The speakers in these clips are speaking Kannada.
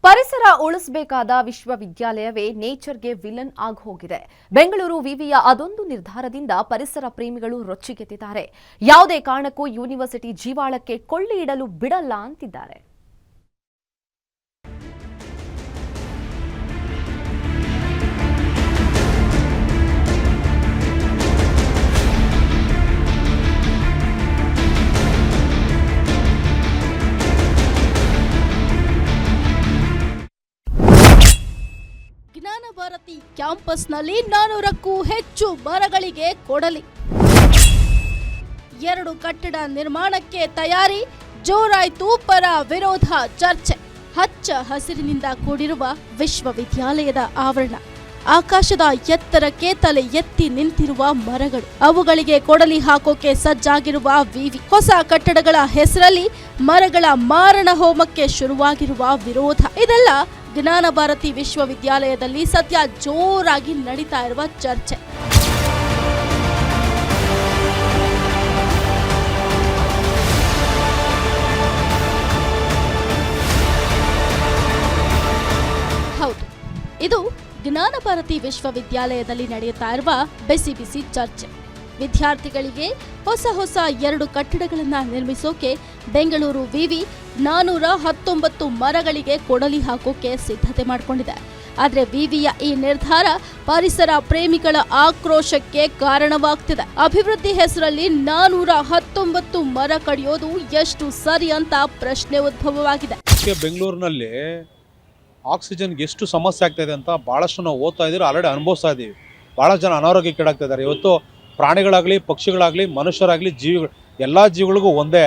ಪರಿಸರ ಉಳಿಸಬೇಕಾದ ವಿಶ್ವವಿದ್ಯಾಲಯವೇ ನೇಚರ್ಗೆ ವಿಲನ್ ಆಗಿ ಹೋಗಿದೆ. ಬೆಂಗಳೂರು ವಿವಿಯ ಅದೊಂದು ನಿರ್ಧಾರದಿಂದ ಪರಿಸರ ಪ್ರೇಮಿಗಳು ರೊಚ್ಚಿಗೆದ್ದಿದ್ದಾರೆ. ಯಾವುದೇ ಕಾರಣಕ್ಕೂ ಯೂನಿವರ್ಸಿಟಿ ಜೀವಾಳಕ್ಕೆ ಕೊಳ್ಳಿ ಇಡಲು ಬಿಡಲ್ಲ ಅಂತಿದ್ದಾರೆ. ಜ್ಞಾನ ಭಾರತಿ ಕ್ಯಾಂಪಸ್ನಲ್ಲಿ 400ಕ್ಕೂ ಹೆಚ್ಚು ಮರಗಳಿಗೆ ಕೊಡಲಿ. 2 ಕಟ್ಟಡ ನಿರ್ಮಾಣಕ್ಕೆ ತಯಾರಿ. ಜೋರಾಯ್ತು ಪರ ವಿರೋಧ ಚರ್ಚೆ. ಹಚ್ಚ ಹಸಿರಿನಿಂದ ಕೂಡಿರುವ ವಿಶ್ವವಿದ್ಯಾಲಯದ ಆವರಣ. ಆಕಾಶದ ಎತ್ತರಕ್ಕೆ ತಲೆ ಎತ್ತಿ ನಿಂತಿರುವ ಮರಗಳು. ಅವುಗಳಿಗೆ ಕೊಡಲಿ ಹಾಕೋಕೆ ಸಜ್ಜಾಗಿರುವ ವಿವಿ. ಹೊಸ ಕಟ್ಟಡಗಳ ಹೆಸರಲ್ಲಿ ಮರಗಳ ಮಾರಣ ಹೋಮಕ್ಕೆ ಶುರುವಾಗಿರುವ ವಿರೋಧ. ಇದೆಲ್ಲ ಜ್ಞಾನ ಭಾರತಿ ವಿಶ್ವವಿದ್ಯಾಲಯದಲ್ಲಿ ಸದ್ಯ ಜೋರಾಗಿ ನಡೀತಾ ಇರುವ ಚರ್ಚೆ. ಹೌದು, ಇದು ಜ್ಞಾನ ಭಾರತಿ ವಿಶ್ವವಿದ್ಯಾಲಯದಲ್ಲಿ ನಡೆಯುತ್ತಾ ಇರುವ ಬಿಸಿ ಬಿಸಿ ಚರ್ಚೆ. ವಿದ್ಯಾರ್ಥಿಗಳಿಗೆ ಹೊಸ 2 ಕಟ್ಟಡಗಳನ್ನು ನಿರ್ಮಿಸೋಕೆ ಬೆಂಗಳೂರು ವಿವಿ 419 ಮರಗಳಿಗೆ ಕೊಡಲಿ ಹಾಕೋಕೆ ಸಿದ್ಧತೆ ಮಾಡಿಕೊಂಡಿದೆ. ಆದರೆ ವಿವಿಯ ಈ ನಿರ್ಧಾರ ಪರಿಸರ ಪ್ರೇಮಿಗಳ ಆಕ್ರೋಶಕ್ಕೆ ಕಾರಣವಾಗ್ತಿದೆ. ಅಭಿವೃದ್ಧಿ ಹೆಸರಲ್ಲಿ 419 ಮರ ಕಡಿಯೋದು ಎಷ್ಟು ಸರಿ ಅಂತ ಪ್ರಶ್ನೆ ಉದ್ಭವವಾಗಿದೆ. ಬೆಂಗಳೂರಿನಲ್ಲಿ ಆಕ್ಸಿಜನ್ಗೆ ಎಷ್ಟು ಸಮಸ್ಯೆ ಆಗ್ತಾ ಇದೆ ಅಂತ ಬಹಳಷ್ಟು ನಾವು ಓದ್ತಾ ಇದ್ದೀವಿ, ಆಲ್ರೆಡಿ ಅನುಭವಿಸ್ತಾ ಇದ್ದೀವಿ. ಭಾಳ ಜನ ಅನಾರೋಗ್ಯಕ್ಕೀಡಾಗ್ತಾ ಇದ್ದಾರೆ. ಇವತ್ತು ಪ್ರಾಣಿಗಳಾಗಲಿ, ಪಕ್ಷಿಗಳಾಗಲಿ, ಮನುಷ್ಯರಾಗಲಿ, ಜೀವಿಗಳು, ಎಲ್ಲ ಜೀವಿಗಳಿಗೂ ಒಂದೇ,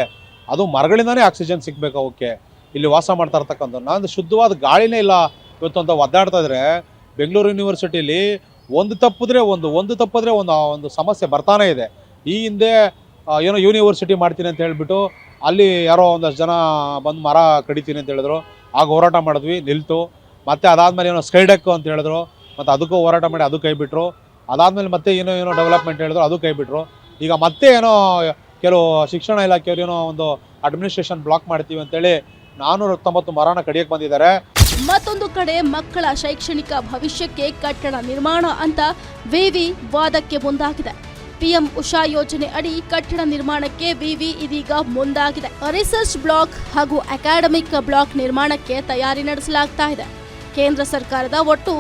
ಅದು ಮರಗಳಿಂದನೇ ಆಕ್ಸಿಜನ್ ಸಿಗಬೇಕು. ಅವಕ್ಕೆ ಇಲ್ಲಿ ವಾಸ ಮಾಡ್ತಾ ಇರ್ತಕ್ಕಂಥ ನಾನು ಶುದ್ಧವಾದ ಗಾಳಿನೇ ಇಲ್ಲ ಇವತ್ತು ಅಂತ ಒದ್ದಾಡ್ತಾ ಇದ್ರೆ ಬೆಂಗಳೂರು ಯೂನಿವರ್ಸಿಟಿಲಿ ಒಂದು ತಪ್ಪಿದ್ರೆ ಒಂದು ಸಮಸ್ಯೆ ಬರ್ತಾನೆ ಇದೆ. ಈ ಹಿಂದೆ ಏನೋ ಯೂನಿವರ್ಸಿಟಿ ಮಾಡ್ತೀನಿ ಅಂತ ಹೇಳಿಬಿಟ್ಟು ಅಲ್ಲಿ ಯಾರೋ ಒಂದಷ್ಟು ಜನ ಬಂದು ಮರ ಕಡಿತೀನಿ ಅಂತ ಹೇಳಿದ್ರು. ಆಗ ಹೋರಾಟ ಮಾಡಿದ್ವಿ, ನಿಲ್ತು. ಮತ್ತು ಅದಾದಮೇಲೆ ಏನೋ ಸ್ಕೈಡೆಕ್ ಅಂತ ಹೇಳಿದ್ರು, ಮತ್ತು ಅದಕ್ಕೂ ಹೋರಾಟ ಮಾಡಿ ಅದು ಕೈ ಬಿಟ್ಟರು. ಅದಾದಮೇಲೆ ಮತ್ತೆ ಏನೋ ಡೆವಲಪ್ಮೆಂಟ್ ಹೇಳಿದ್ರು, ಅದು ಕೈ ಬಿಟ್ಟರು. ಈಗ ಮತ್ತೆ ಏನೋ ಕೆಲವು ಶಿಕ್ಷಣ ಇಲಾಖೆಯವರು ಏನೋ ಒಂದು ಅಡ್ಮಿನಿಸ್ಟ್ರೇಷನ್ ಬ್ಲಾಕ್ ಮಾಡ್ತೀವಿ ಅಂತೇಳಿ 419 ಮರನ ಕಡಿಯಕ್ಕೆ ಬಂದಿದ್ದಾರೆ. ಮತ್ತೊಂದು ಕಡೆ ಮಕ್ಕಳ ಶೈಕ್ಷಣಿಕ ಭವಿಷ್ಯಕ್ಕೆ ಕಟ್ಟಡ ನಿರ್ಮಾಣ ಅಂತ ವಿವಿ ವಾದಕ್ಕೆ ಮುಂದಾಗಿದೆ. ಪಿಎಂ ಉಷಾ ಯೋಜನೆ ಅಡಿ ಕಟ್ಟಡ ನಿರ್ಮಾಣಕ್ಕೆ ವಿವಿ ಇದೀಗ ಮುಂದಾಗಿದೆ. ರಿಸರ್ಚ್ ಬ್ಲಾಕ್ ಹಾಗೂ ಅಕಾಡೆಮಿಕ್ ಬ್ಲಾಕ್ ನಿರ್ಮಾಣಕ್ಕೆ ತಯಾರಿ ನಡೆಸಲಾಗ್ತಾ ಇದೆ. ಕೇಂದ್ರ ಸರ್ಕಾರದ ಒಟ್ಟು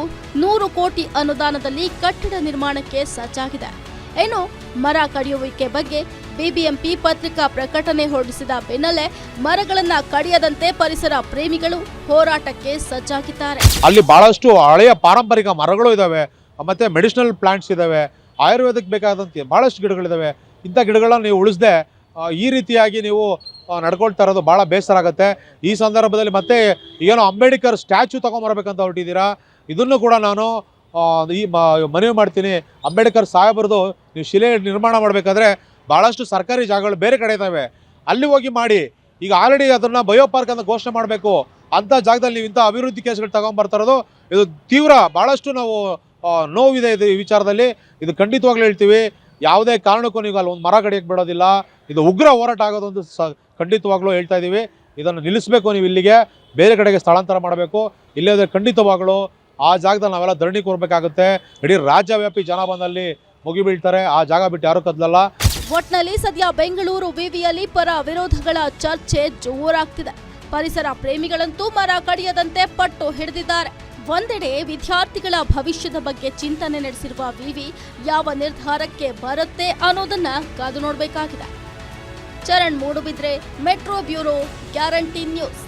100 ಕೋಟಿ ಅನುದಾನದಲ್ಲಿ ಕಟ್ಟಡ ನಿರ್ಮಾಣಕ್ಕೆ ಸಜ್ಜಾಗಿದೆ. ಇನ್ನು ಮರ ಕಡಿಯುವಿಕೆ ಬಗ್ಗೆ ಬಿಬಿಎಂಪಿ ಪತ್ರಿಕಾ ಪ್ರಕಟಣೆ ಹೊರಡಿಸಿದ ಬೆನ್ನಲ್ಲೇ ಮರಗಳನ್ನ ಕಡಿಯದಂತೆ ಪರಿಸರ ಪ್ರೇಮಿಗಳು ಹೋರಾಟಕ್ಕೆ ಸಜ್ಜಾಗಿದ್ದಾರೆ. ಅಲ್ಲಿ ಬಹಳಷ್ಟು ಹಳೆಯ ಪಾರಂಪರಿಕ ಮರಗಳು ಇದಾವೆ, ಮತ್ತೆ ಮೆಡಿಸಿನಲ್ ಪ್ಲಾಂಟ್ಸ್ ಇದಾವೆ, ಆಯುರ್ವೇದಕ್ಕೆ ಬೇಕಾದಂತೆ ಬಹಳಷ್ಟು ಗಿಡಗಳಿದಾವೆ. ಇಂಥ ಗಿಡಗಳನ್ನ ನೀವು ಉಳಿಸದೆ ಈ ರೀತಿಯಾಗಿ ನೀವು ನಡ್ಕೊಳ್ತಾ ಇರೋದು ಭಾಳ ಬೇಸರ ಆಗುತ್ತೆ. ಈ ಸಂದರ್ಭದಲ್ಲಿ ಮತ್ತೆ ಏನೋ ಅಂಬೇಡ್ಕರ್ ಸ್ಟ್ಯಾಚ್ಯೂ ತೊಗೊಂಬರ್ಬೇಕಂತ ಹೊರಟಿದ್ದೀರಾ. ಇದನ್ನು ಕೂಡ ನಾನು ಈ ಮನವಿ ಮಾಡ್ತೀನಿ. ಅಂಬೇಡ್ಕರ್ ಸಾಹೇಬರದು ನೀವು ಶಿಲೆ ನಿರ್ಮಾಣ ಮಾಡಬೇಕಾದ್ರೆ ಭಾಳಷ್ಟು ಸರ್ಕಾರಿ ಜಾಗಗಳು ಬೇರೆ ಕಡೆ ಇದ್ದಾವೆ, ಅಲ್ಲಿ ಹೋಗಿ ಮಾಡಿ. ಈಗ ಆಲ್ರೆಡಿ ಅದನ್ನು ಬಯೋ ಪಾರ್ಕ್ ಅಂತ ಘೋಷಣೆ ಮಾಡಬೇಕು. ಅಂಥ ಜಾಗದಲ್ಲಿ ನೀವು ಇಂಥ ಅಭಿವೃದ್ಧಿ ಕೇಸ್ಗಳು ತೊಗೊಂಬರ್ತಾ ಇರೋದು ಇದು ತೀವ್ರ, ಭಾಳಷ್ಟು ನಾವು ನೋವಿದೆ ಇದು ಈ ವಿಚಾರದಲ್ಲಿ. ಇದು ಖಂಡಿತವಾಗ್ಲೂ ಹೇಳ್ತೀವಿ, ಯಾವುದೇ ಕಾರಣಕ್ಕೂ ನೀವು ಅಲ್ಲಿ ಒಂದು ಮರ ಕಡಿಯಕ್ಕೆ ಬಿಡೋದಿಲ್ಲ. ಇದು ಉಗ್ರ ಹೋರಾಟ ಆಗೋದೊಂದು ಖಂಡಿತವಾಗ್ಲೂ ಹೇಳ್ತಾ ಇದ್ದೀವಿ. ಇದನ್ನು ನಿಲ್ಲಿಸಬೇಕು, ನೀವು ಇಲ್ಲಿಗೆ ಬೇರೆ ಕಡೆಗೆ ಸ್ಥಳಾಂತರ ಮಾಡಬೇಕು. ಇಲ್ಲೇ ಖಂಡಿತವಾಗ್ಲೂ ಆ ಜಾಗದಲ್ಲಿ ನಾವೆಲ್ಲ ಧರಣಿ ಕೂರಬೇಕಾಗುತ್ತೆ. ಇಡೀ ರಾಜ್ಯವ್ಯಾಪಿ ಜನ ಬಂದಲ್ಲಿ ಮುಗಿಬೀಳ್ತಾರೆ. ಆ ಜಾಗ ಬಿಟ್ಟು ಯಾರೂ ಕದಲಲ್ಲ. ಒಟ್ನಲ್ಲಿ ಸದ್ಯ ಬೆಂಗಳೂರು ವಿವಿಯಲ್ಲಿ ಪರ ವಿರೋಧಗಳ ಚರ್ಚೆ ಜೋರಾಗ್ತಿದೆ. ಪರಿಸರ ಪ್ರೇಮಿಗಳಂತೂ ಮರ ಕಡಿಯದಂತೆ ಪಟ್ಟು ಹಿಡಿದಿದ್ದಾರೆ. ಒಂದೆಡೆ ವಿದ್ಯಾರ್ಥಿಗಳ ಭವಿಷ್ಯದ ಬಗ್ಗೆ ಚಿಂತನೆ ನಡೆಸಿರುವ ವಿವಿ ಯಾವ ನಿರ್ಧಾರಕ್ಕೆ ಬರುತ್ತೆ ಅನ್ನೋದನ್ನ ಕಾದು ನೋಡಬೇಕಾಗಿದೆ. Charan Moodbidri, metro bureau, guarantee news.